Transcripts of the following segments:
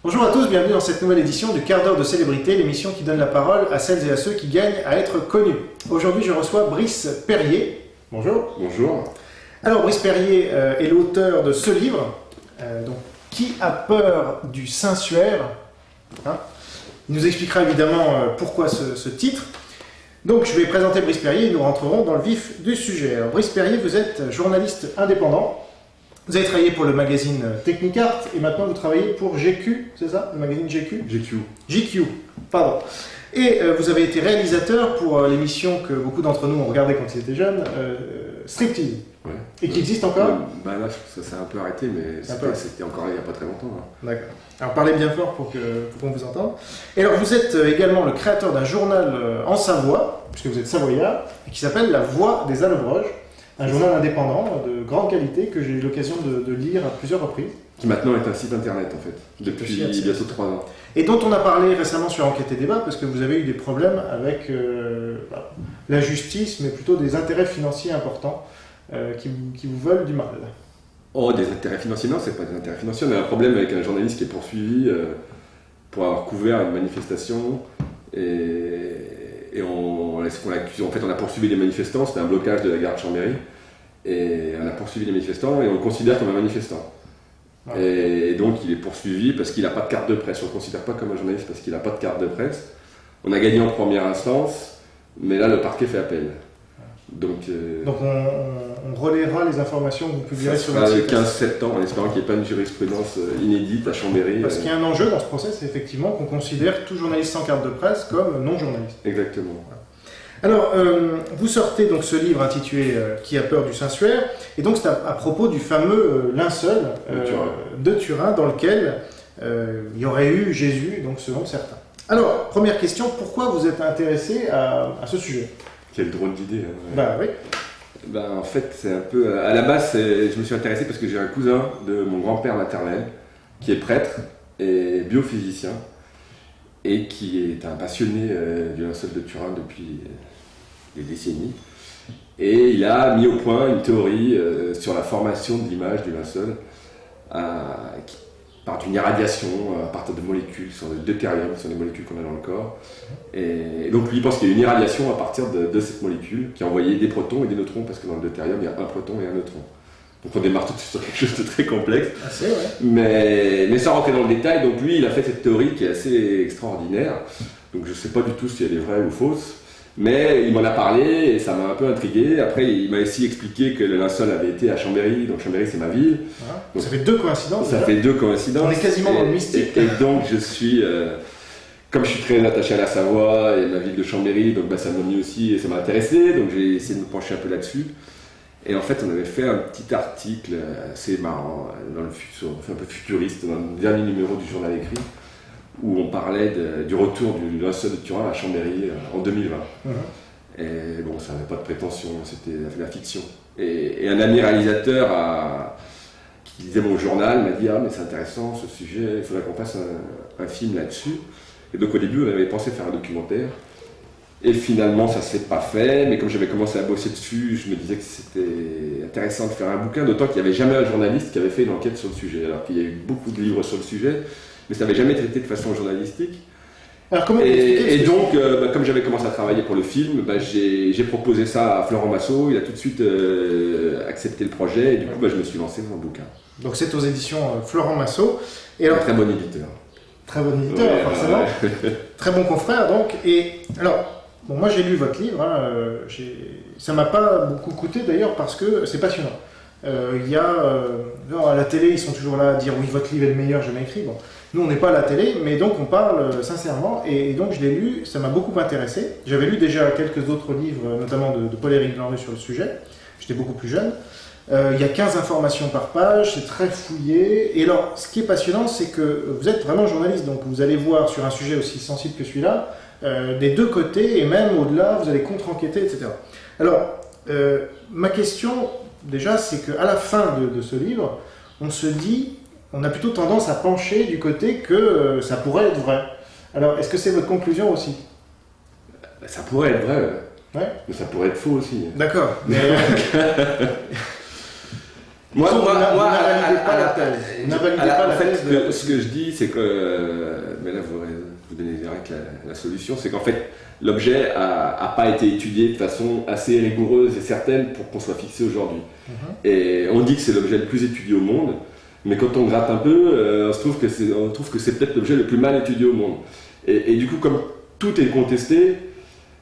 Bonjour à tous, bienvenue dans cette nouvelle édition du quart d'heure de célébrité, l'émission qui donne la parole à celles et à ceux qui gagnent à être connus. Aujourd'hui, je reçois Brice Perrier. Bonjour. Bonjour. Alors, Brice Perrier est l'auteur de ce livre, donc, Qui a peur du sensuaire, hein? Il nous expliquera évidemment pourquoi ce titre. Donc, je vais présenter Brice Perrier et nous rentrerons dans le vif du sujet. Alors, Brice Perrier, vous êtes journaliste indépendant. Vous avez travaillé pour le magazine Technicart et maintenant vous travaillez pour GQ, c'est ça? Le magazine GQ? GQ, pardon. Et vous avez été réalisateur pour l'émission que beaucoup d'entre nous ont regardé quand ils étaient jeunes, Striptease. Ouais. Et qui existe encore? Là, ça s'est un peu arrêté, mais c'était encore il n'y a pas très longtemps. Hein. D'accord. Alors parlez bien fort pour qu'on vous entende. Et alors vous êtes également le créateur d'un journal en Savoie, puisque vous êtes savoyard, et qui s'appelle La Voix des Allobroges. Un journal indépendant de grande qualité que j'ai eu l'occasion de lire à plusieurs reprises. Qui maintenant est un site internet en fait, depuis bientôt 3 ans. Et dont on a parlé récemment sur Enquête et Débat, parce que vous avez eu des problèmes avec la justice, mais plutôt des intérêts financiers importants qui vous veulent du mal. Oh, des intérêts financiers? Non, c'est pas des intérêts financiers. On a un problème avec un journaliste qui est poursuivi pour avoir couvert une manifestation et on l'accuse. En fait, on a poursuivi les manifestants, c'était un blocage de la gare de Chambéry, et on a poursuivi les manifestants et on le considère comme un manifestant. Ah. Et donc il est poursuivi parce qu'il n'a pas de carte de presse. On ne le considère pas comme un journaliste parce qu'il n'a pas de carte de presse. On a gagné en première instance, mais là le parquet fait appel. Donc on relaiera les informations que vous publierez sur le site. site. 15 septembre, en espérant qu'il n'y ait pas une jurisprudence inédite à Chambéry. Parce qu'il y a un enjeu dans ce procès, c'est effectivement qu'on considère tout journaliste sans carte de presse comme non-journaliste. Exactement. Voilà. Alors, vous sortez donc ce livre intitulé Qui a peur du sensuaire, et donc c'est à propos du fameux linceul de Turin dans lequel il y aurait eu Jésus, donc selon certains. Alors, première question, pourquoi vous êtes intéressé à ce sujet? Quelle drôle d'idée. Hein, ouais. Bah oui. Ben, en fait, c'est un peu... À la base, je me suis intéressé parce que j'ai un cousin de mon grand-père maternel qui est prêtre et biophysicien et qui est un passionné du linceul de Turin depuis des décennies. Et il a mis au point une théorie sur la formation de l'image du linceul par une irradiation à partir de molécules, sur le deutérium, sur les molécules qu'on a dans le corps. Et donc lui, il pense qu'il y a une irradiation à partir de cette molécule qui a envoyé des protons et des neutrons, parce que dans le deutérium, il y a un proton et un neutron. Donc on démarre tout de suite sur quelque chose de très complexe. Assez, ouais. Mais sans rentrer dans le détail, donc lui, il a fait cette théorie qui est assez extraordinaire. Donc je ne sais pas du tout si elle est vraie ou fausse. Mais il m'en a parlé et ça m'a un peu intrigué. Après, il m'a aussi expliqué que le linceul avait été à Chambéry, donc Chambéry c'est ma ville. Voilà. Donc ça fait deux coïncidences. Ça fait deux coïncidences. On est quasiment dans le mystique. Et donc je suis, comme je suis très attaché à la Savoie et ma ville de Chambéry, donc ça m'a mis aussi et ça m'a intéressé. Donc j'ai essayé de me pencher un peu là-dessus. Et en fait, on avait fait un petit article assez marrant, dans le futur, un peu futuriste, dans le dernier numéro du journal écrit, où on parlait du retour du linceul de Turin à Chambéry en 2020. Et bon, ça n'avait pas de prétention, c'était la fiction. Et un ami réalisateur qui lisait mon journal m'a dit « Ah, mais c'est intéressant ce sujet, il faudrait qu'on fasse un film là-dessus. » Et donc au début, on avait pensé faire un documentaire. Et finalement, ça ne s'est pas fait, mais comme j'avais commencé à bosser dessus, je me disais que c'était intéressant de faire un bouquin, d'autant qu'il n'y avait jamais un journaliste qui avait fait une enquête sur le sujet, alors qu'il y a eu beaucoup de livres sur le sujet, mais ça n'avait jamais été traité de façon journalistique. Alors, comment et donc, comme j'avais commencé à travailler pour le film, j'ai proposé ça à Florent Massot, il a tout de suite accepté le projet, et du coup, je me suis lancé dans le bouquin. Donc c'est aux éditions Florent Massot. Et alors, très bon éditeur. Très bon éditeur, ouais, forcément. Très bon confrère, donc. Et alors, bon, moi j'ai lu votre livre, hein, ça m'a pas beaucoup coûté d'ailleurs parce que c'est passionnant. Il y a, à la télé, ils sont toujours là à dire oui, votre livre est le meilleur jamais écrit. Bon, nous on n'est pas à la télé, mais donc on parle sincèrement, et donc je l'ai lu, ça m'a beaucoup intéressé. J'avais lu déjà quelques autres livres, notamment de Paul-Éric Lenrue sur le sujet, j'étais beaucoup plus jeune. Il y a 15 informations par page, c'est très fouillé, et alors ce qui est passionnant, c'est que vous êtes vraiment journaliste, donc vous allez voir sur un sujet aussi sensible que celui-là, des deux côtés, et même au-delà, vous allez contre-enquêter, etc. Alors, ma question, déjà, c'est qu'à la fin de ce livre, on se dit, on a plutôt tendance à pencher du côté que ça pourrait être vrai. Alors, est-ce que c'est votre conclusion aussi? Ça pourrait être vrai. Ouais. Mais ça pourrait être faux aussi. D'accord. Mais Moi, vous n'invalidez pas la thèse. Vous n'invalidez pas la en fait, thèse ce que je dis, c'est que, mais là vous donnez direct la solution, c'est qu'en fait, l'objet a pas été étudié de façon assez rigoureuse et certaine pour qu'on soit fixé aujourd'hui. Et on dit que c'est l'objet le plus étudié au monde, mais quand on gratte un peu, on trouve que c'est peut-être l'objet le plus mal étudié au monde. Et du coup, comme tout est contesté,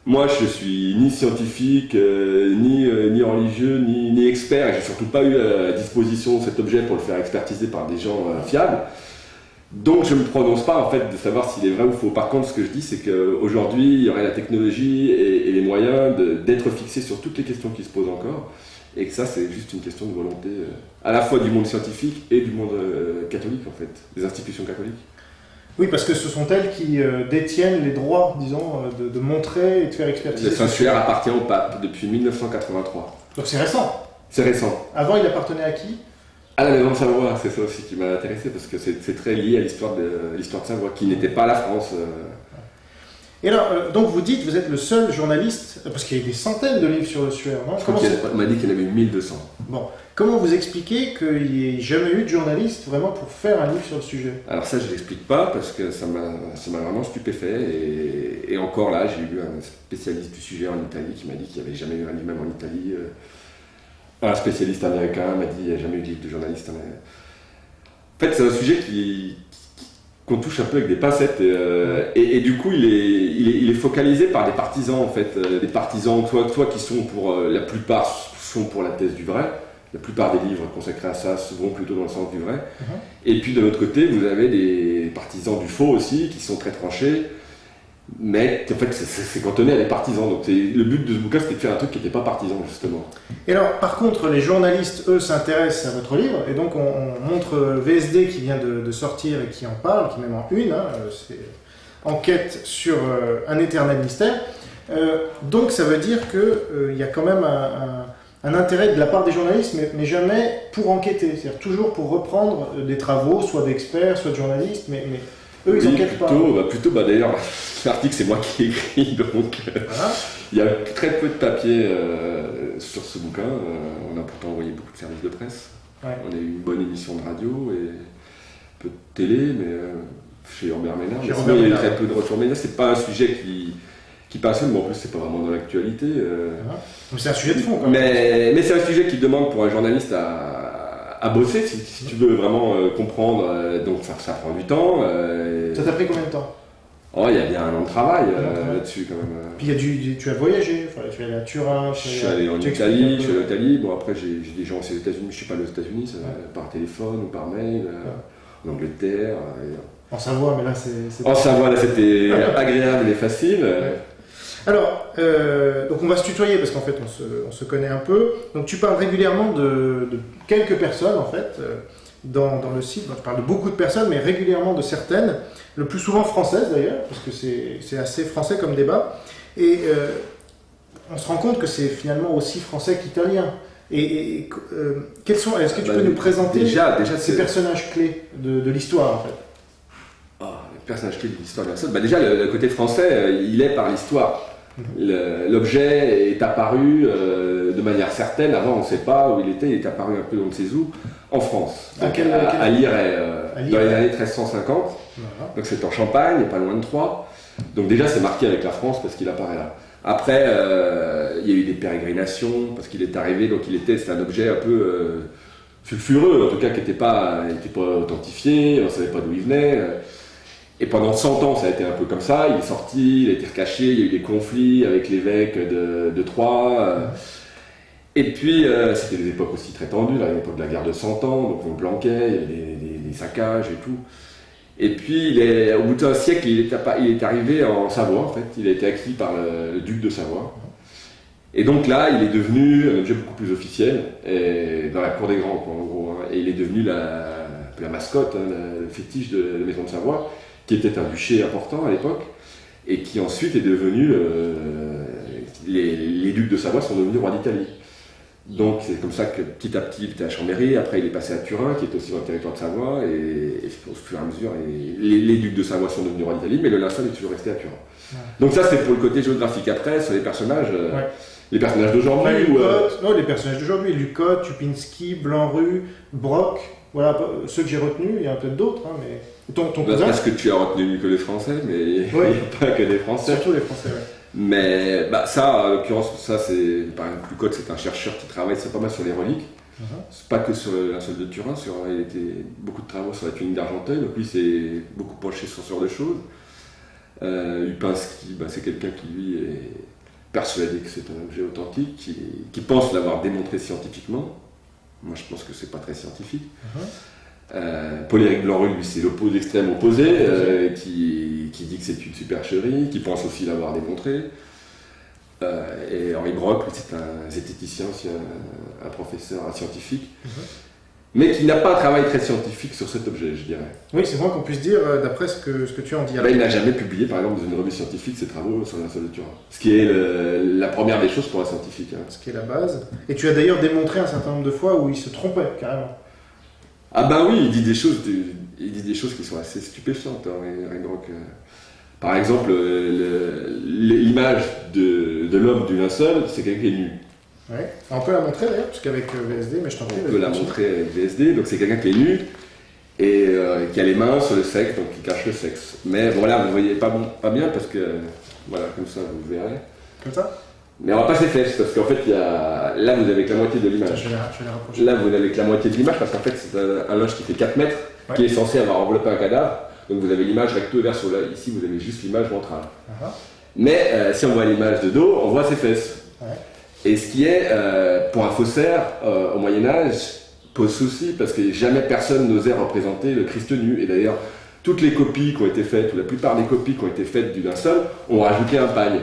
moi je suis ni scientifique, ni religieux, ni expert, et j'ai surtout pas eu à disposition cet objet pour le faire expertiser par des gens fiables. Donc je ne me prononce pas en fait de savoir s'il est vrai ou faux. Par contre, ce que je dis, c'est qu'aujourd'hui, il y aurait la technologie et les moyens d'être fixé sur toutes les questions qui se posent encore, et que ça, c'est juste une question de volonté à la fois du monde scientifique et du monde catholique en fait, des institutions catholiques. Oui, parce que ce sont elles qui détiennent les droits, disons, de montrer et de faire expertiser. Le sanctuaire appartient au pape depuis 1983. Donc c'est récent. C'est récent. Avant, il appartenait à qui? À la maison de Savoie, c'est ça aussi qui m'a intéressé, parce que c'est très lié à l'histoire de Savoie, qui n'était pas la France. Et alors, donc vous dites, vous êtes le seul journaliste, parce qu'il y a des centaines de livres sur le suaire, non? On m'a dit qu'il y en avait eu 1200. Bon, comment vous expliquez qu'il n'y ait jamais eu de journaliste vraiment pour faire un livre sur le sujet? Alors ça, je ne l'explique pas, parce que ça m'a vraiment stupéfait, et encore là, j'ai eu un spécialiste du sujet en Italie qui m'a dit qu'il n'y avait jamais eu un livre, même en Italie. Un spécialiste américain m'a dit qu'il n'y a jamais eu de livre de journaliste. En fait, c'est un sujet qu'on touche un peu avec des pincettes, et du coup, il est focalisé par des partisans, en fait. Des partisans, toi qui sont pour, la plupart sont pour la thèse du vrai. La plupart des livres consacrés à ça vont plutôt dans le sens du vrai. Et puis de l'autre côté, vous avez des partisans du faux aussi, qui sont très tranchés. Mais en fait, c'est cantonné à des partisans. Donc le but de ce bouquin, c'était de faire un truc qui n'était pas partisan, justement. Et alors, par contre, les journalistes, eux, s'intéressent à votre livre. Et donc, on montre VSD qui vient de sortir et qui en parle, qui même en une. C'est enquête sur un éternel mystère. Donc, ça veut dire qu'il y a quand même un intérêt de la part des journalistes, mais jamais pour enquêter. C'est-à-dire toujours pour reprendre des travaux, soit d'experts, soit de journalistes, mais eux, ils n'enquêtent pas. Plutôt, d'ailleurs, l'article, c'est moi qui ai écrit, donc Voilà. il y a très peu de papier sur ce bouquin. On a pourtant envoyé beaucoup de services de presse. Ouais. On a eu une bonne émission de radio et un peu de télé, mais chez Robert Ménard. Chez Mais Robert sinon, il y a eu Ménard. très peu de retours médias. C'est pas un sujet qui passionne, mais en plus, c'est pas vraiment dans l'actualité. Donc, c'est un sujet de fond, quand même. Mais c'est un sujet qui demande pour un journaliste à bosser, si tu veux vraiment comprendre. Donc ça prend du temps. Ça t'a pris combien de temps? Oh, il y a bien un an de travail là-dessus quand même. Puis tu as voyagé, enfin, tu es allé à Turin, Je suis allé en Italie, Bon, après j'ai des gens aussi aux États-Unis, je suis pas allé aux États-Unis, par téléphone ou par mail, en Angleterre. En Savoie, mais là c'est... En Savoie, là c'était agréable et facile. Ouais. Alors, donc on va se tutoyer parce qu'en fait on se connaît un peu. Donc tu parles régulièrement de quelques personnes en fait dans le site. Donc, tu parles de beaucoup de personnes, mais régulièrement de certaines, le plus souvent françaises d'ailleurs, parce que c'est assez français comme débat. Et on se rend compte que c'est finalement aussi français qu'italien. Et quels sont... Est-ce que tu peux nous présenter déjà ces personnages clés de l'histoire en fait? Les personnages clés de l'histoire de la Saône. Déjà le côté français, il est par l'histoire. L'objet est apparu de manière certaine, avant on ne sait pas où il est apparu un peu on ne sait où, en France, à Liray, dans les années 1350, voilà. Donc c'est en Champagne, pas loin de Troyes, donc déjà c'est marqué avec la France parce qu'il apparaît là. Après, il y a eu des pérégrinations, parce qu'il est arrivé, donc c'est un objet un peu sulfureux, en tout cas qui n'était pas authentifié, on ne savait pas d'où il venait. Et pendant 100 ans, ça a été un peu comme ça. Il est sorti, il a été recaché, il y a eu des conflits avec l'évêque de Troyes. Et puis, c'était des époques aussi très tendues, là, l'époque de la guerre de 100 ans, donc on planquait, il y avait des saccages et tout. Et puis, au bout d'un siècle, il est arrivé en Savoie, en fait. Il a été acquis par le duc de Savoie. Et donc là, il est devenu un objet beaucoup plus officiel, dans la cour des grands, quoi, en gros. Et il est devenu la mascotte, le fétiche de la maison de Savoie, qui était un duché important à l'époque, et qui ensuite est devenu... les ducs de Savoie sont devenus rois d'Italie. Donc c'est comme ça que petit à petit il était à Chambéry, après il est passé à Turin, qui est aussi dans le territoire de Savoie, et au fur et à mesure, les ducs de Savoie sont devenus rois d'Italie, mais le linceul est toujours resté à Turin. Ouais. Donc ça c'est pour le côté géographique. Après, sur les personnages, les personnages d'aujourd'hui... Non, les personnages d'aujourd'hui, Lucotte, Tupinski, Blanru, Brock, voilà ceux que j'ai retenus, il y en a peut-être d'autres, hein, mais... Ton cousin... Parce que tu as retenu que les Français, mais il n'y a pas que des Français. Surtout les Français, oui. Mais ça, en l'occurrence, ça c'est, par exemple, Lucotte, c'est un chercheur qui travaille pas mal sur les reliques. C'est pas que sur le linceul de Turin, il était beaucoup de travaux sur la tunique d'Argenteuil, donc lui c'est beaucoup penché sur ce genre de choses. Lupinski, c'est quelqu'un qui lui est persuadé que c'est un objet authentique, qui pense l'avoir démontré scientifiquement. Moi je pense que c'est pas très scientifique. Paul-Éric Blanru, lui, c'est l'extrême opposé, qui dit que c'est une supercherie, qui pense aussi l'avoir démontré. Et Henri Brock, c'est un zététicien, aussi un professeur, un scientifique, mais qui n'a pas un travail très scientifique sur cet objet, je dirais. Oui, c'est vrai qu'on puisse dire, d'après ce que tu en dis. Il n'a jamais publié, par exemple, dans une revue scientifique, ses travaux sur la linceul de Turin. Ce qui est la première des choses pour un scientifique. Hein. Ce qui est la base. Et tu as d'ailleurs démontré un certain nombre de fois où il se trompait, carrément. Ah ben oui, il dit des choses qui sont assez stupéfiantes, Henri Brock. Par exemple, l'image de l'homme du linceul, c'est quelqu'un qui est nu. Ouais. On peut la montrer d'ailleurs, puisqu'avec VSD, mais je t'en prie. On peut la montrer avec VSD, donc c'est quelqu'un qui est nu et qui a les mains sur le sexe, donc qui cache le sexe. Mais voilà, vous ne voyez pas bien parce que, voilà, comme ça vous verrez. Comme ça ? Mais on va pas ses fesses, parce qu'en fait, là vous avez que la moitié de l'image. Je vais la rapprocher. Là vous avez que la moitié de l'image, parce qu'en fait c'est un linge qui fait 4 mètres, qui est censé avoir enveloppé un cadavre. Donc vous avez l'image recto verso. Là, ici vous avez juste l'image ventrale. Mais si on voit l'image de dos, on voit ses fesses. Et ce qui est, pour un faussaire, au Moyen-Âge, pose souci, parce que jamais personne n'osait représenter le Christ nu. Et d'ailleurs, toutes les copies qui ont été faites, ou la plupart des copies qui ont été faites du linceul, ont rajouté un pagne.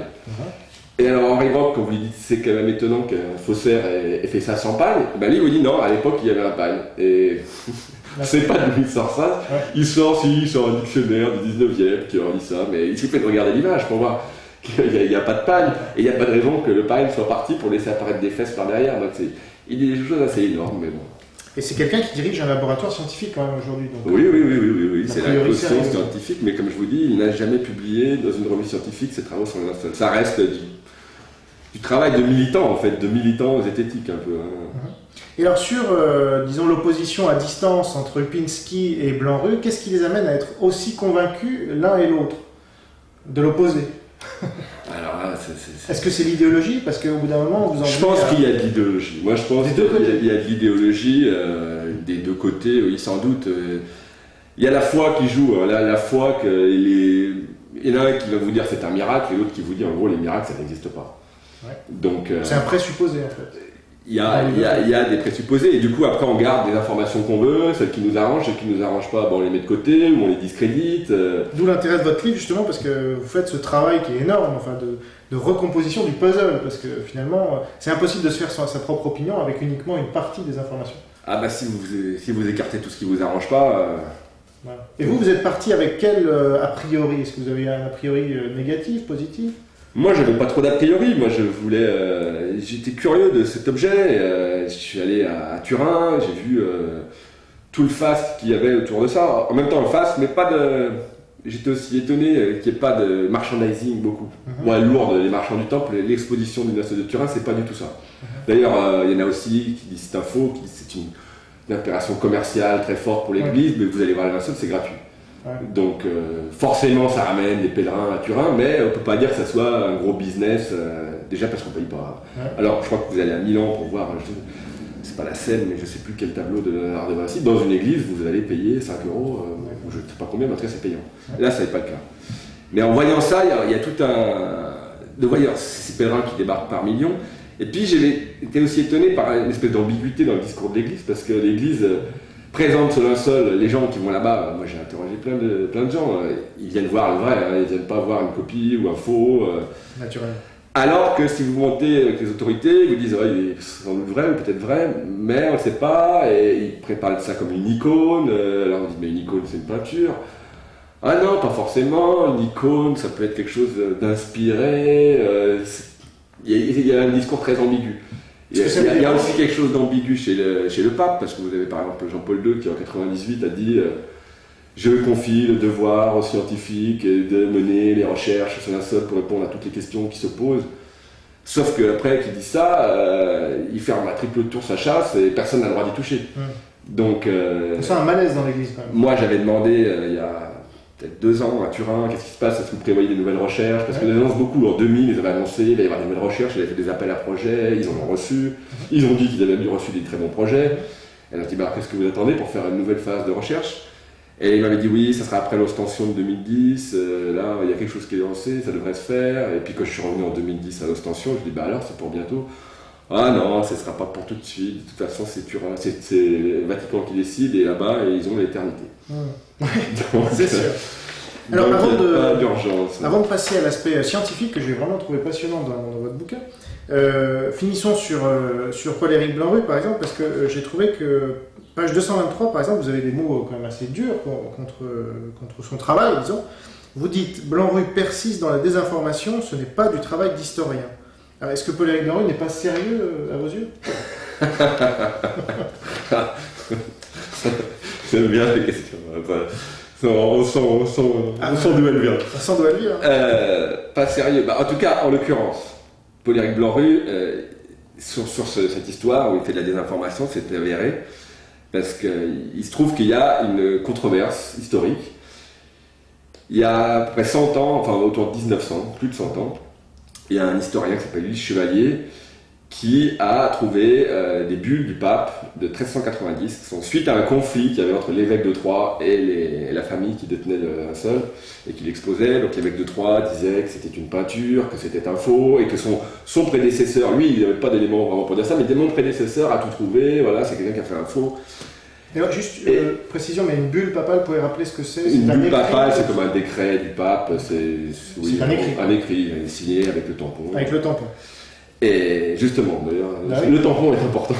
Et alors Henri Brock, quand vous lui dites c'est quand même étonnant qu'un faussaire ait fait ça sans pagne, lui il vous dit non, à l'époque il y avait un pagne. Et c'est pas d'où il sort ça. Il sort un dictionnaire du 19e qui aurait dit ça, mais il suffit de regarder l'image pour voir qu'il n'y a pas de pagne, et il n'y a pas de raison que le pagne soit parti pour laisser apparaître des fesses par derrière. Donc il dit des choses assez énormes, mais bon. Et c'est quelqu'un qui dirige un laboratoire scientifique quand même aujourd'hui. Oui, c'est la caution scientifique, mais comme je vous dis, il n'a jamais publié dans une revue scientifique ses travaux sur le linceul. Ça reste du travail de militant, en fait, de militant zététique un peu. Et alors sur, disons, l'opposition à distance entre Lupinski et Blanru, qu'est-ce qui les amène à être aussi convaincus l'un et l'autre de l'opposé? Alors là, Est-ce que c'est l'idéologie? Parce qu'au bout d'un moment, vous en Je pense qu'il y a de l'idéologie. Moi, je pense qu'il y a de l'idéologie des deux côtés, oui, sans doute. Il y a la foi qui joue. La foi, il y en a un qui va vous dire c'est un miracle, et l'autre qui vous dit en gros les miracles, ça n'existe pas. Donc, c'est un présupposé en fait. Il y a des présupposés, et du coup après on garde des informations qu'on veut, celles qui nous arrangent, celles qui nous arrangent pas, on les met de côté ou on les discrédite. D'où l'intérêt de votre livre justement, parce que vous faites ce travail qui est énorme, enfin de recomposition du puzzle, parce que finalement c'est impossible de se faire sa propre opinion avec uniquement une partie des informations. Ah bah si vous écartez tout ce qui vous arrange pas... Voilà. Et vous êtes parti avec quel a priori? Est-ce que vous avez un a priori négatif, positif? Moi, je n'avais pas trop d'a priori. Moi, j'étais curieux de cet objet. Je suis allé à Turin, j'ai vu tout le faste qu'il y avait autour de ça. En même temps, le faste, mais pas de. J'étais aussi étonné qu'il n'y ait pas de merchandising beaucoup. Moi, Lourdes, les marchands du temple, l'exposition du linceul de Turin, c'est pas du tout ça. D'ailleurs, il y en a aussi qui disent c'est un faux, qui disent c'est une opération commerciale très forte pour l'église, mais vous allez voir le linceul, c'est gratuit. Donc forcément ça ramène des pèlerins à Turin, mais on ne peut pas dire que ça soit un gros business, déjà parce qu'on ne paye pas. Alors je crois que vous allez à Milan pour voir, c'est pas la scène, mais je ne sais plus quel tableau de Léonard de Vinci, dans une église vous allez payer 5 €, ou je ne sais pas combien, mais en tout cas c'est payant. Là ça n'est pas le cas. Mais en voyant ça, il y a tout un... de voyants, ces pèlerins qui débarquent par millions. Et puis j'ai été aussi étonné par une espèce d'ambiguïté dans le discours de l'église, parce que l'église... présente ce linceul, les gens qui vont là-bas, moi j'ai interrogé plein de gens, ils viennent voir le vrai, ils viennent pas voir une copie ou un faux. Naturel. Alors que si vous montez avec les autorités, ils vous disent il est sans doute vrai ou peut-être vrai, mais on ne sait pas, et ils préparent ça comme une icône, alors on dit mais une icône c'est une peinture. Ah non, pas forcément, une icône ça peut être quelque chose d'inspiré, il y a un discours très ambigu. Il y a aussi quelque chose d'ambigu chez le pape, parce que vous avez par exemple Jean-Paul II qui en 98 a dit je confie le devoir aux scientifiques de mener les recherches sur la sol pour répondre à toutes les questions qui se posent. Sauf qu'après qu'il dit ça, il ferme à triple tour sa chasse et personne n'a le droit d'y toucher. Donc, c'est un malaise dans l'église quand même. Moi j'avais demandé il y a peut-être 2 ans à Turin, qu'est-ce qui se passe, est-ce que vous prévoyez des nouvelles recherches? Parce qu'ils annoncent beaucoup, en 2000 ils avaient annoncé il va y avoir des nouvelles recherches, ils avaient fait des appels à projets, ils en ont reçu, ils ont dit qu'ils avaient reçu des très bons projets. Et on a dit qu'est-ce que vous attendez pour faire une nouvelle phase de recherche? Et il m'avait dit oui, ça sera après l'ostension de 2010, là il y a quelque chose qui est lancé, ça devrait se faire. Et puis quand je suis revenu en 2010 à l'ostension, je dis alors c'est pour bientôt. Ah non, ce ne sera pas pour tout de suite, de toute façon c'est Turin, c'est le Vatican qui décide et là-bas ils ont l'éternité. C'est sûr. Alors donc, avant de passer à l'aspect scientifique que j'ai vraiment trouvé passionnant dans votre bouquin, finissons sur Paul-Éric Blanru par exemple, parce que j'ai trouvé que page 223 par exemple, vous avez des mots quand même assez durs contre son travail, disons. Vous dites Blanru persiste dans la désinformation, ce n'est pas du travail d'historien. Alors, est-ce que Paul-Éric Blanru n'est pas sérieux à vos yeux? J'aime bien les questions. On sent d'où elle vient. On sent d'où elle vient. Pas sérieux. En tout cas, en l'occurrence, Paul-Éric Blanru, sur cette histoire où il fait de la désinformation, c'est avéré. Parce qu'il se trouve qu'il y a une controverse historique. Il y a à peu près 100 ans, enfin autour de 1900, plus de 100 ans, il y a un historien qui s'appelle Ulysse Chevalier qui a trouvé des bulles du pape de 1390 qui sont suite à un conflit qu'il y avait entre l'évêque de Troyes et la famille qui détenait le linceul et qui l'exposait. Donc l'évêque de Troyes disait que c'était une peinture, que c'était un faux et que son prédécesseur, lui il n'avait pas d'éléments vraiment pour dire ça, mais mon prédécesseur a tout trouvé, voilà, c'est quelqu'un qui a fait un faux. D'ailleurs, juste précision, mais une bulle papale, vous pouvez rappeler ce que c'est? Une bulle papale, c'est comme un décret du pape, c'est un écrit signé avec le tampon. Avec le tampon. Et justement, d'ailleurs, le tampon est important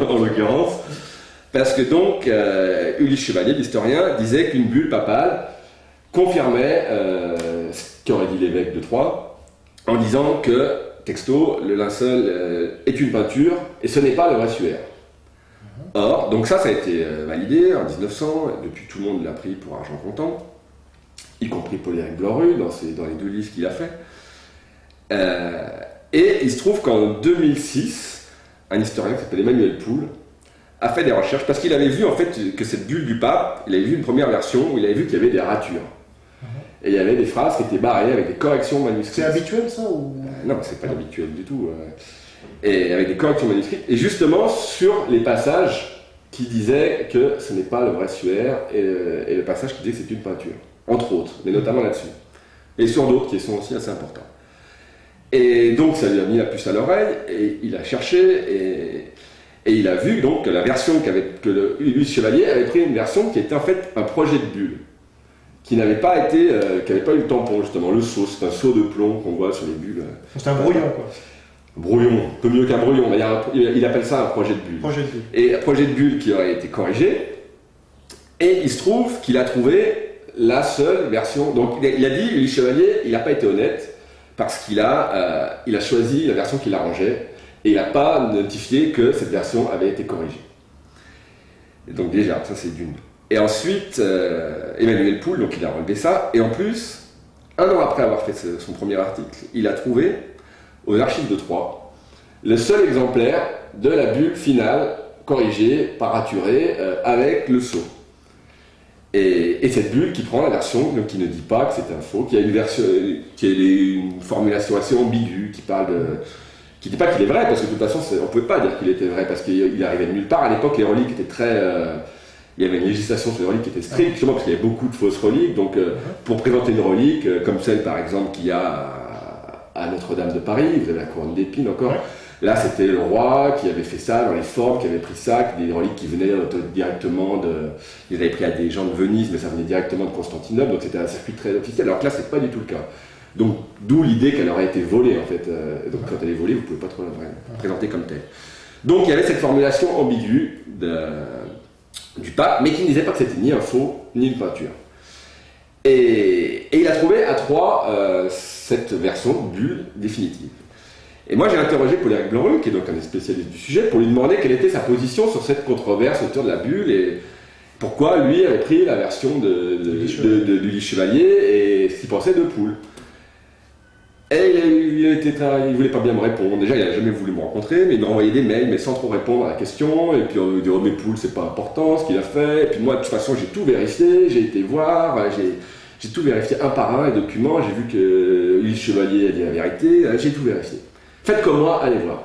en l'occurrence, parce que donc Ulysse Chevalier, l'historien, disait qu'une bulle papale confirmait ce qu'aurait dit l'évêque de Troyes, en disant que, texto, le linceul est une peinture et ce n'est pas le vrai suaire. Or, donc ça a été validé en 1900, depuis tout le monde l'a pris pour argent comptant, y compris Paul-Éric Blanru dans les 2 livres qu'il a fait. Et il se trouve qu'en 2006, un historien qui s'appelle Emmanuel Poul a fait des recherches parce qu'il avait vu en fait que cette bulle du pape, il avait vu une première version où il avait vu qu'il y avait des ratures. Et il y avait des phrases qui étaient barrées avec des corrections manuscrites. C'est habituel ça ou... Non, c'est pas habituel du tout. Et avec des corrections manuscrites, et justement sur les passages qui disaient que ce n'est pas le vrai suaire, et le passage qui disait que c'est une peinture, entre autres, mais notamment là-dessus. Et sur d'autres qui sont aussi assez importants. Et donc ça lui a mis la puce à l'oreille, et il a cherché, et il a vu donc que la version que Ulysse Chevalier avait pris une version qui était en fait un projet de bulle, qui n'avait pas eu le tampon justement, le seau, c'est un seau de plomb qu'on voit sur les bulles. C'est un brouillon quoi. Brouillon, un peu mieux qu'un brouillon, mais il appelle ça un projet de bulle. Et un projet de bulle qui aurait été corrigé, et il se trouve qu'il a trouvé la seule version. Donc il a dit, Ulysse Chevalier, il n'a pas été honnête, parce qu'il a choisi la version qu'il arrangeait, et il n'a pas notifié que cette version avait été corrigée. Et donc déjà, ça c'est d'une. Et ensuite, Emmanuel Poul, donc il a relevé ça, et en plus, 1 an après avoir fait son premier article, il a trouvé aux archives de Troyes le seul exemplaire de la bulle finale corrigée, paraturée, avec le sceau. Et cette bulle qui prend la version, donc qui ne dit pas que c'est un faux, qui a une formulation assez ambiguë, qui ne dit pas qu'il est vrai, parce que de toute façon on ne pouvait pas dire qu'il était vrai, parce qu'il arrivait de nulle part. À l'époque les reliques étaient très... il y avait une législation sur les reliques qui était stricte, justement parce qu'il y avait beaucoup de fausses reliques, donc pour présenter une relique, comme celle par exemple qu'il y a à Notre-Dame de Paris, vous avez la couronne d'épines encore, là c'était le roi qui avait fait ça dans les formes, qui avait pris ça, des reliques qui venaient directement ils avaient pris à des gens de Venise, mais ça venait directement de Constantinople, donc c'était un circuit très officiel, alors que là c'est pas du tout le cas. Donc d'où l'idée qu'elle aurait été volée en fait, donc quand elle est volée vous pouvez pas trop la présenter comme telle. Donc il y avait cette formulation ambiguë du pape, mais qui ne disait pas que c'était ni un faux, ni une peinture. Et il a trouvé à Troyes cette version bulle définitive. Et moi j'ai interrogé Paul-Éric Blanc-Rue, qui est donc un spécialiste du sujet, pour lui demander quelle était sa position sur cette controverse autour de la bulle et pourquoi lui avait pris la version du lit chevalier et ce qu'il pensait de Poole. Et il voulait pas bien me répondre. Déjà, il n'a jamais voulu me rencontrer, mais il m'a envoyé des mails, mais sans trop répondre à la question. Et puis, on me dit, oh, mais Poole, c'est pas important ce qu'il a fait. Et puis, moi, de toute façon, j'ai tout vérifié, j'ai été voir, j'ai tout vérifié un par un, les documents. J'ai vu que Ulysse Chevalier a dit la vérité, j'ai tout vérifié. Faites comme moi, allez voir.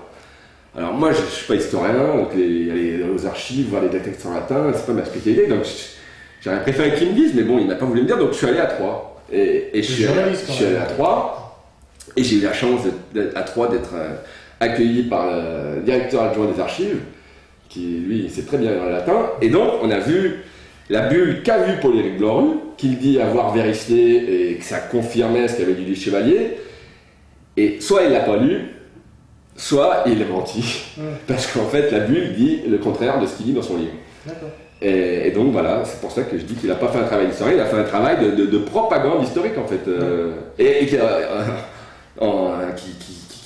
Alors, moi, je ne suis pas historien, donc aller aux archives, voir les textes en latin, c'est pas ma spécialité. Donc, j'aurais préféré qu'ils me disent, mais bon, il n'a pas voulu me dire, donc je suis allé à Troyes. Et je suis allé à Troyes. Et j'ai eu la chance à Troyes d'être accueilli par le directeur adjoint des archives, qui lui sait très bien le latin. Et donc on a vu la bulle qu'a vu Paul-Éric Blanc-Rue, qu'il dit avoir vérifié et que ça confirmait ce qu'avait dit le chevalier. Et soit il l'a pas lu, soit il a menti. Parce qu'en fait la bulle dit le contraire de ce qu'il dit dans son livre. D'accord. Et donc voilà, c'est pour ça que je dis qu'il n'a pas fait un travail d'historien, il a fait un travail de propagande historique en fait.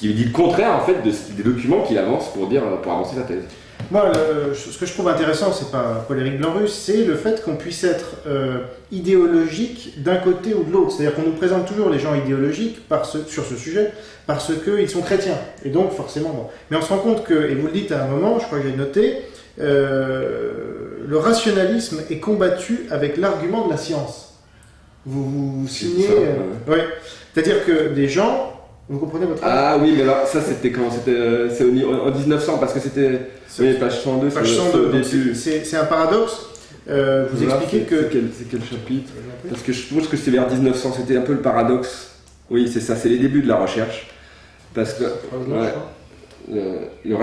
Qui dit le contraire en fait des documents qu'il avance pour avancer sa thèse. Moi, ce que je trouve intéressant, c'est pas Paul-Éric Blanc-Rue, c'est le fait qu'on puisse être idéologique d'un côté ou de l'autre. C'est-à-dire qu'on nous présente toujours les gens idéologiques sur ce sujet parce qu'ils sont chrétiens. Et donc forcément, bon. Mais on se rend compte que, et vous le dites à un moment, je crois que j'ai noté, le rationalisme est combattu avec l'argument de la science. Vous signez... ouais. C'est-à-dire que des gens... Vous comprenez votre... Ah oui, mais alors ça c'était quand c'est en 1900 parce que c'était... Oui, page 102. Page 102, c'est un paradoxe. Vous expliquez que... C'est quel chapitre? Parce que je pense que c'est vers 1900, c'était un peu le paradoxe. Oui, c'est ça, c'est les débuts de la recherche. Parce que... Le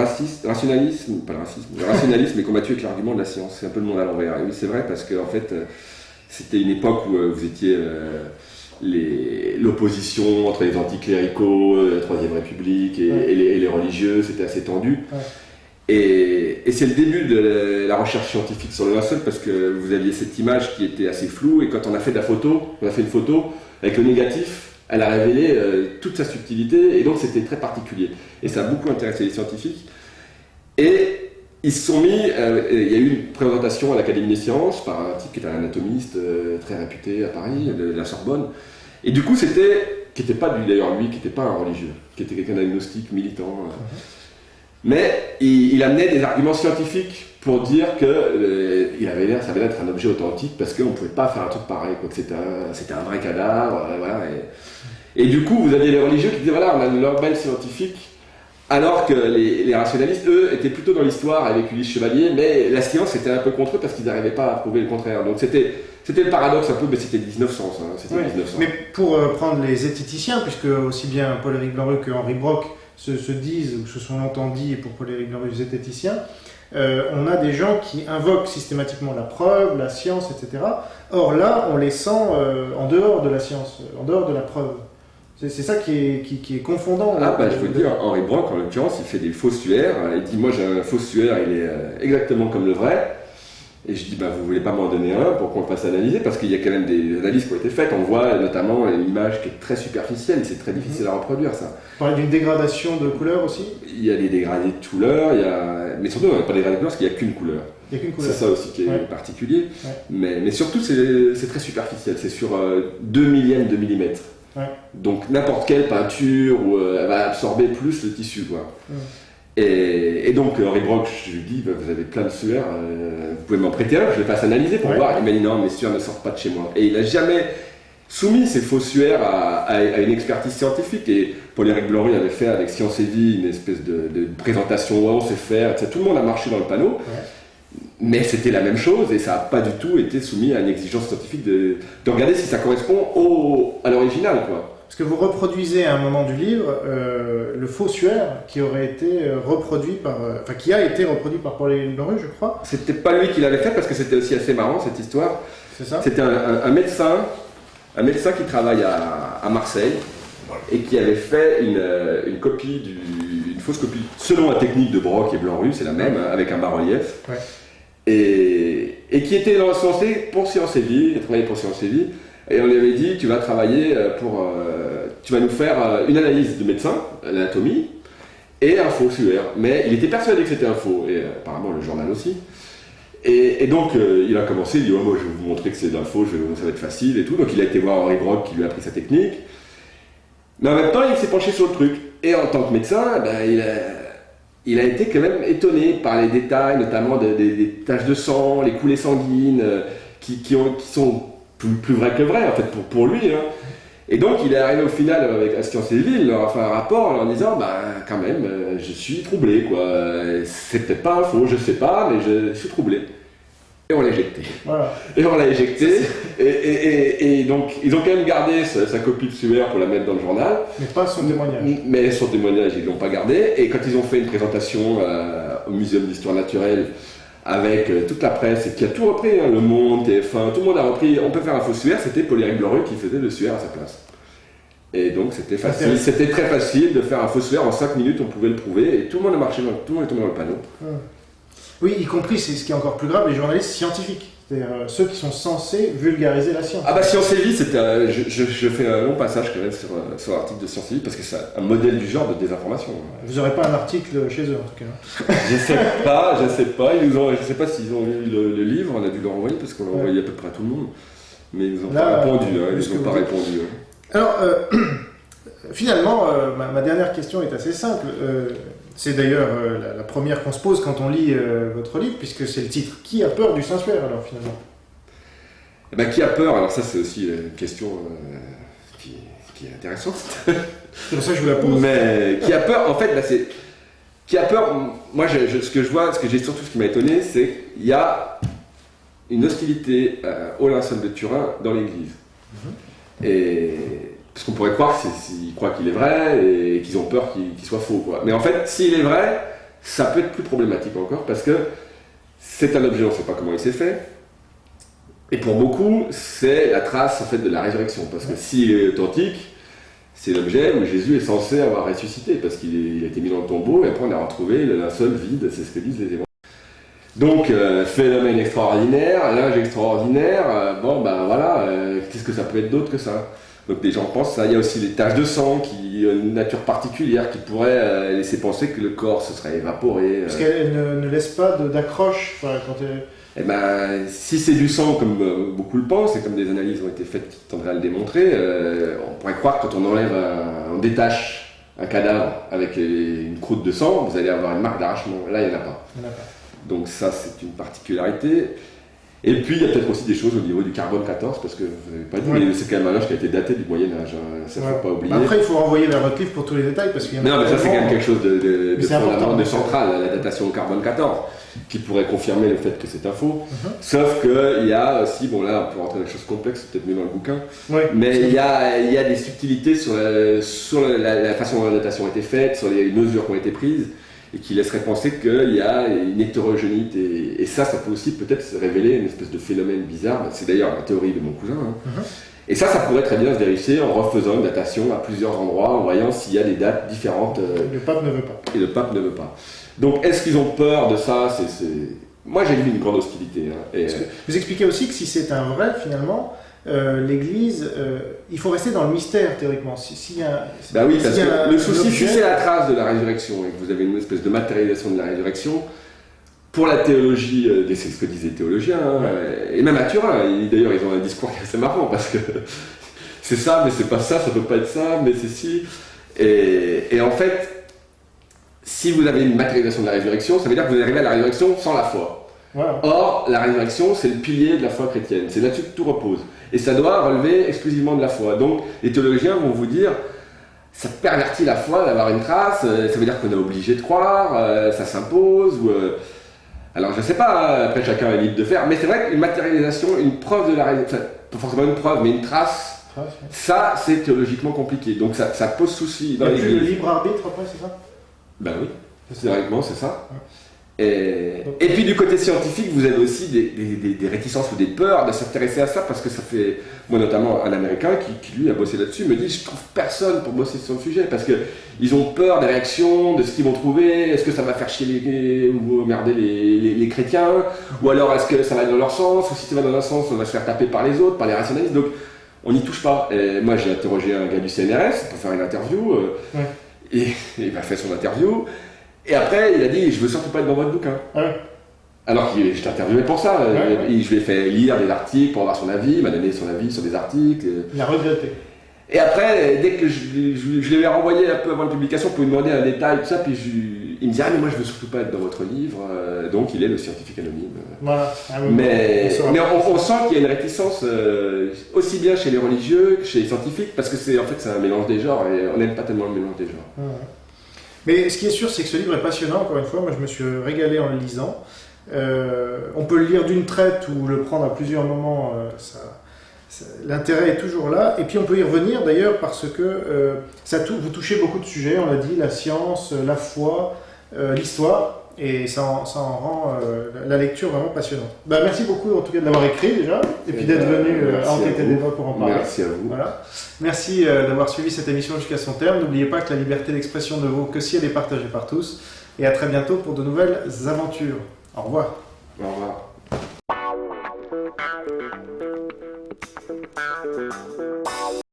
rationalisme est combattu avec l'argument de la science. C'est un peu le monde à l'envers. Et oui, c'est vrai parce que en fait, c'était une époque où vous étiez... l'opposition entre les anticléricaux, la Troisième République et les religieux, c'était assez tendu. Ouais. Et c'est le début de la recherche scientifique sur le linceul parce que vous aviez cette image qui était assez floue et quand on a fait une photo avec le négatif, elle a révélé toute sa subtilité et donc c'était très particulier. Et ça a beaucoup intéressé les scientifiques. Et ils se sont mis, il y a eu une présentation à l'Académie des sciences par un type qui était un anatomiste très réputé à Paris, de la Sorbonne. Et du coup, qui n'était pas d'ailleurs lui, qui n'était pas un religieux, qui était quelqu'un d'agnostique, militant. Mais il amenait des arguments scientifiques pour dire que ça avait l'air d'être un objet authentique parce qu'on ne pouvait pas faire un truc pareil, quoi, que c'était un vrai cadavre. Voilà, et du coup, vous aviez les religieux qui disaient voilà, on a leur label scientifique. Alors que les rationalistes, eux, étaient plutôt dans l'histoire avec Ulysse Chevalier, mais la science était un peu contre eux parce qu'ils n'arrivaient pas à prouver le contraire. Donc c'était le paradoxe un peu, mais c'était 1900, ça. C'était 1900. Mais pour prendre les zététiciens, puisque aussi bien Paul-Éric Blanc-Rue que Henri Brock se disent, ou se sont longtemps dit, pour Paul-Éric Blanc-Rue, zététicien, on a des gens qui invoquent systématiquement la preuve, la science, etc. Or là, on les sent en dehors de la science, en dehors de la preuve. C'est ça qui est confondant. Ah bah je peux te dire, Henri Brock en l'occurrence, il fait des fossuaires. Il dit moi j'ai un fossuaire, il est exactement comme le vrai. Et je dis bah vous voulez pas m'en donner un pour qu'on le fasse analyser parce qu'il y a quand même des analyses qui ont été faites. On voit notamment une image qui est très superficielle, c'est très difficile à reproduire ça. On parle d'une dégradation de couleur aussi. Il y a des dégradés de couleur, mais surtout on n'a pas des dégradés de couleur parce qu'il n'y a qu'une couleur. C'est ça aussi qui est particulier. Ouais. Mais surtout c'est très superficiel, c'est sur 2 millièmes de millimètre. Ouais. Donc n'importe quelle peinture elle va absorber plus le tissu quoi. Et donc Henri Brock, je lui dis vous avez plein de suaires, vous pouvez m'en prêter un, je les fasse analyser pour voir. Il m'a dit non, mes suaires ne sortent pas de chez moi. Et il n'a jamais soumis ces faux suaires à une expertise scientifique. Et Paul-Éric Blanc-Rue avait fait avec Science et Vie une espèce de présentation où on sait faire, etc. Tout le monde a marché dans le panneau. Ouais. Mais c'était la même chose et ça n'a pas du tout été soumis à une exigence scientifique de regarder si ça correspond à l'original, quoi. Parce que vous reproduisez à un moment du livre le fossuaire qui aurait été reproduit qui a été reproduit par Paul-Éric Blanc-Rue, je crois. C'était pas lui qui l'avait fait parce que c'était aussi assez marrant cette histoire. C'est ça. C'était un médecin qui travaille à Marseille et qui avait fait une fausse copie selon la technique de Brock et Blanc-Rue, c'est la même, avec un bas-relief. Ouais. Et qui était censé pour Science et Vie, il a travaillé pour Science et Vie, et on lui avait dit tu vas travailler tu vas nous faire une analyse de médecin, l'anatomie, et un faux suaire. Mais il était persuadé que c'était un faux, et apparemment le journal aussi. Et donc il a commencé, il dit moi je vais vous montrer que c'est d'un faux, ça va être facile et tout. Donc il a été voir Henri Brock qui lui a appris sa technique. Mais en même temps il s'est penché sur le truc. Et en tant que médecin, il a été quand même étonné par les détails, notamment des taches de sang, les coulées sanguines, qui sont plus vraies que vraies en fait pour lui. Hein. Et donc il est arrivé au final avec la Sciences et Ville, leur a fait un rapport en leur disant quand même je suis troublé quoi. C'est peut-être pas un faux, je sais pas, mais je suis troublé. Et on l'a éjecté. Voilà. Et on l'a éjecté. Et donc ils ont quand même gardé sa copie de suaire pour la mettre dans le journal. Mais pas son témoignage. Mais son témoignage ils l'ont pas gardé. Et quand ils ont fait une présentation au Muséum d'Histoire Naturelle avec toute la presse, et qui a tout repris, hein, Le Monde, TF1, tout le monde a repris, on peut faire un faux suaire, c'était Paul-Éric Glorieux qui faisait le suaire à sa place. Et donc c'était facile, c'était très facile de faire un faux suaire, en 5 minutes on pouvait le prouver, et tout le monde a marché, tout le monde est tombé dans le panneau. Oui, y compris, c'est ce qui est encore plus grave, les journalistes scientifiques. C'est-à-dire ceux qui sont censés vulgariser la science. Ah bah Sciences et Vie, c'était, je fais un long passage quand même sur l'article de Sciences et Vie parce que c'est un modèle du genre de désinformation. Vous n'aurez pas un article chez eux en tout cas. Je sais pas, je sais pas s'ils ont lu le livre, on a dû leur envoyer parce qu'on l'a envoyé à peu près à tout le monde. Mais ils n'ont pas répondu, ils n'ont pas répondu. Alors, finalement, ma dernière question est assez simple. C'est d'ailleurs la première qu'on se pose quand on lit votre livre, puisque c'est le titre. Qui a peur du Saint-Suaire, alors, finalement ? Eh ben, qui a peur ? Alors ça, c'est aussi une question qui est intéressante. C'est pour ça que je vous la pose. Mais qui a peur, en fait, c'est... Qui a peur, moi, ce que je vois, ce qui m'a étonné, c'est qu'il y a une hostilité au linceul de Turin dans l'Église. Et... Parce qu'on pourrait croire qu'ils croient qu'il est vrai et qu'ils ont peur qu'il soit faux, quoi. Mais en fait, s'il est vrai, ça peut être plus problématique encore parce que c'est un objet, on ne sait pas comment il s'est fait. Et pour beaucoup, c'est la trace en fait, de la résurrection. Parce que s'il est authentique, c'est l'objet où Jésus est censé avoir ressuscité parce qu'il a été mis dans le tombeau et après on a retrouvé le linceul vide, c'est ce que disent les évangiles. Donc, phénomène extraordinaire, linge extraordinaire, voilà, qu'est-ce que ça peut être d'autre que ça ? Donc les gens pensent ça. Il y a aussi les taches de sang qui ont une nature particulière qui pourrait laisser penser que le corps se serait évaporé. Parce qu'elle ne laisse pas d'accroche quand elle... Eh ben, si c'est du sang comme beaucoup le pensent et comme des analyses ont été faites qui tendraient à le démontrer, on pourrait croire que quand on détache un cadavre avec une croûte de sang, vous allez avoir une marque d'arrachement. Là, il n'y en a pas. Donc ça, c'est une particularité. Et puis, il y a peut-être aussi des choses au niveau du carbone 14, parce que vous n'avez pas dit, mais c'est quand même un linge qui a été daté du Moyen-Âge, hein, ça ne faut pas oublier. Après, il faut renvoyer vers votre livre pour tous les détails, parce qu'il y a... Non, mais ça, c'est quand même quelque chose de fondamental, de central, la datation au carbone 14, qui pourrait confirmer le fait que c'est un faux. Sauf qu'il y a aussi, bon là, on peut rentrer dans des choses complexes, c'est peut-être mieux dans le bouquin, mais il y a des subtilités sur la façon dont la datation a été faite, sur les mesures qui ont été prises, et qui laisserait penser qu'il y a une hétérogénéité. Et ça peut aussi peut-être se révéler une espèce de phénomène bizarre. C'est d'ailleurs la théorie de mon cousin. Hein. Et ça pourrait très bien se vérifier en refaisant une datation à plusieurs endroits, en voyant s'il y a des dates différentes. Le pape ne veut pas. Et le pape ne veut pas. Donc est-ce qu'ils ont peur de ça ? Moi j'ai vu une grande hostilité. Hein. Vous expliquez aussi que si c'est un vrai, finalement, l'Église, il faut rester dans le mystère théoriquement. Oui, parce que le souci, si c'est la trace de la résurrection et que vous avez une espèce de matérialisation de la résurrection, pour la théologie, c'est ce que disaient les théologiens, et même à Turin, d'ailleurs ils ont un discours assez marrant parce que c'est ça, mais c'est pas ça, ça peut pas être ça, mais c'est si. Et en fait, si vous avez une matérialisation de la résurrection, ça veut dire que vous arrivez à la résurrection sans la foi. Voilà. Or, la résurrection, c'est le pilier de la foi chrétienne. C'est là-dessus que tout repose. Et ça doit relever exclusivement de la foi. Donc, les théologiens vont vous dire, ça pervertit la foi d'avoir une trace, ça veut dire qu'on est obligé de croire, ça s'impose, alors je ne sais pas, après chacun est libre de faire, mais c'est vrai qu'une matérialisation, une preuve de la résurrection, pas forcément une preuve, mais une trace, ça c'est théologiquement compliqué. Donc ça pose souci dans l'Église. Le libre arbitre après, c'est ça ? Ben oui, théoriquement c'est ça. Et puis du côté scientifique, vous avez aussi des réticences ou des peurs de s'intéresser à ça, parce que ça fait, moi notamment un Américain qui lui a bossé là-dessus, me dit je trouve personne pour bosser sur le sujet, parce qu'ils ont peur des réactions, de ce qu'ils vont trouver, est-ce que ça va faire chier ou emmerder les chrétiens, ou alors est-ce que ça va dans leur sens, ou si ça va dans leur sens, on va se faire taper par les autres, par les rationalistes, donc on n'y touche pas. Et moi j'ai interrogé un gars du CNRS pour faire une interview, il m'a fait son interview. Et après, il a dit, je veux surtout pas être dans votre bouquin. Ouais. Alors que je t'ai interviewé pour ça. Ouais. Je lui ai fait lire des articles pour avoir son avis. Il m'a donné son avis sur des articles. Il a regretté. Et après, dès que je lui ai renvoyé un peu avant la publication pour lui demander un détail, tout ça, puis il me dit, ah mais moi je veux surtout pas être dans votre livre. Donc il est le scientifique anonyme. Voilà. Ah, oui, Mais on sent qu'il y a une réticence aussi bien chez les religieux que chez les scientifiques, parce que c'est un mélange des genres, et on n'aime pas tellement le mélange des genres. Ouais. Mais ce qui est sûr, c'est que ce livre est passionnant, encore une fois. Moi, je me suis régalé en le lisant. On peut le lire d'une traite ou le prendre à plusieurs moments. L'intérêt est toujours là. Et puis, on peut y revenir d'ailleurs parce que vous touchez beaucoup de sujets. On l'a dit, la science, la foi, l'histoire. Et ça en rend la lecture vraiment passionnante. Merci beaucoup en tout cas de l'avoir écrit déjà. Et puis d'être venu enquêter des voix pour en parler. Merci à vous. Voilà. Merci d'avoir suivi cette émission jusqu'à son terme. N'oubliez pas que la liberté d'expression ne vaut que si elle est partagée par tous. Et à très bientôt pour de nouvelles aventures. Au revoir. Au revoir.